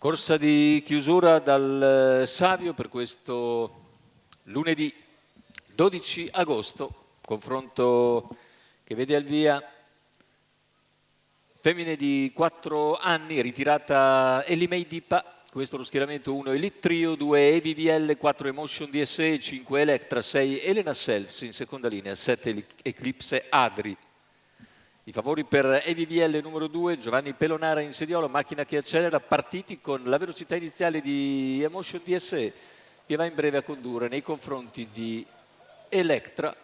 Corsa di chiusura dal Savio per questo lunedì 12 agosto, confronto che vede al via femmine di 4 anni, ritirata Elimei Dipa, questo è lo schieramento 1 Elite Trio, 2 EVVL, 4 Emotion DSE, 5 Electra, 6 Elena Selfs in seconda linea, 7 Eclipse Adri. I favori per EVVL numero 2, Giovanni Pelonara in sediolo, macchina che accelera, partiti con la velocità iniziale di Emotion DSE che va in breve a condurre nei confronti di Electra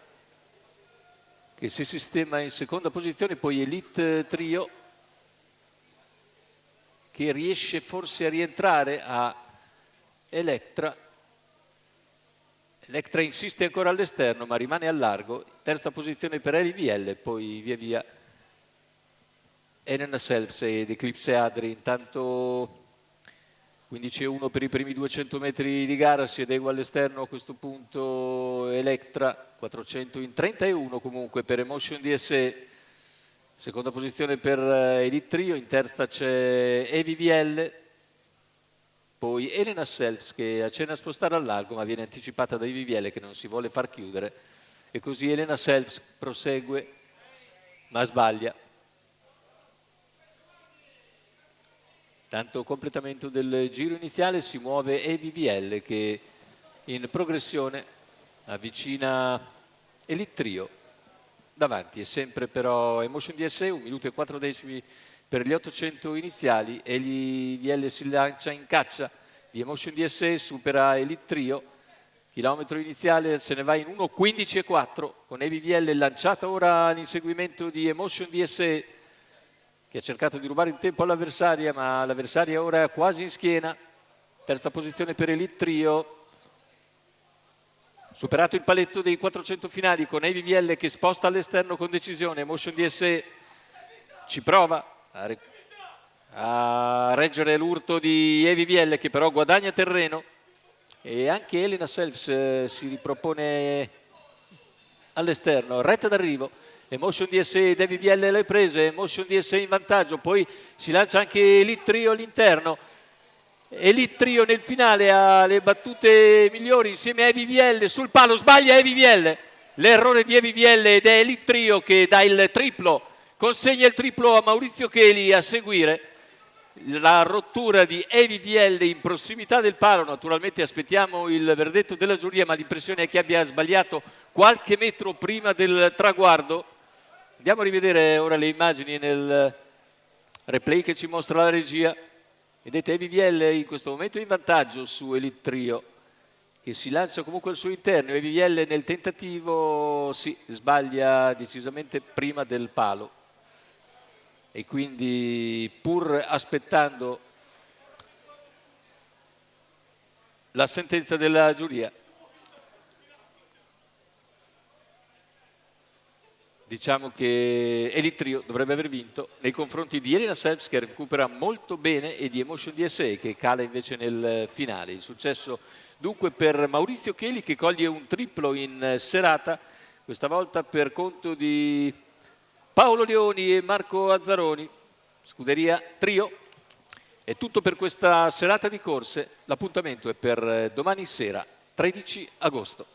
che si sistema in seconda posizione, poi Elite Trio che riesce forse a rientrare a Electra. Electra insiste ancora all'esterno ma rimane al largo, terza posizione per EVVL, poi via via Elena Selfs ed Eclipse Adri. Intanto 15,1 per i primi 200 metri di gara, si adegua all'esterno a questo punto Electra, 400 in 31 comunque per Emotion DSE, seconda posizione per Elite Trio, in terza c'è EVVL, poi Elena Selfs che accenna a spostare al largo ma viene anticipata da EVVL che non si vuole far chiudere e così Elena Selfs prosegue ma sbaglia. Tanto completamento del giro iniziale, si muove EVVL che in progressione avvicina Elite Trio. Davanti è sempre però Emotion DSE, 1 minuto e 4 decimi per gli 800 iniziali. EVVL si lancia in caccia di Emotion DSE, supera Elite Trio. Chilometro iniziale se ne va in 1,15 e 4 con EVVL lanciata ora all'inseguimento di Emotion DSE che ha cercato di rubare il tempo all'avversaria, ma l'avversaria ora è quasi in schiena. Terza posizione per Elite Trio. Superato il paletto dei 400 finali con EVVL che sposta all'esterno con decisione. Emotion DSE ci prova a reggere l'urto di EVVL che però guadagna terreno. E anche Elena Selfs si ripropone all'esterno, retta d'arrivo. Emotion DSE ed EVVL le prese, Emotion DSE in vantaggio, poi si lancia anche Elite Trio all'interno. Elite Trio nel finale ha le battute migliori insieme a EVVL, sul palo sbaglia EVVL, l'errore di EVVL ed è Elite Trio che dà il triplo, consegna il triplo a Maurizio Cheli a seguire. La rottura di EVVL in prossimità del palo, naturalmente aspettiamo il verdetto della giuria, ma l'impressione è che abbia sbagliato qualche metro prima del traguardo. Andiamo a rivedere ora le immagini nel replay che ci mostra la regia. Vedete EVVL in questo momento in vantaggio su Elite Trio che si lancia comunque al suo interno. EVVL nel tentativo sì, sbaglia decisamente prima del palo e quindi pur aspettando la sentenza della giuria diciamo che Elite Trio dovrebbe aver vinto nei confronti di Elena Selfs che recupera molto bene e di Emotion DSE che cala invece nel finale. Il successo dunque per Maurizio Cheli che coglie un triplo in serata, questa volta per conto di Paolo Leoni e Marco Azzaroni, scuderia Trio. È tutto per questa serata di corse, l'appuntamento è per domani sera, 13 agosto.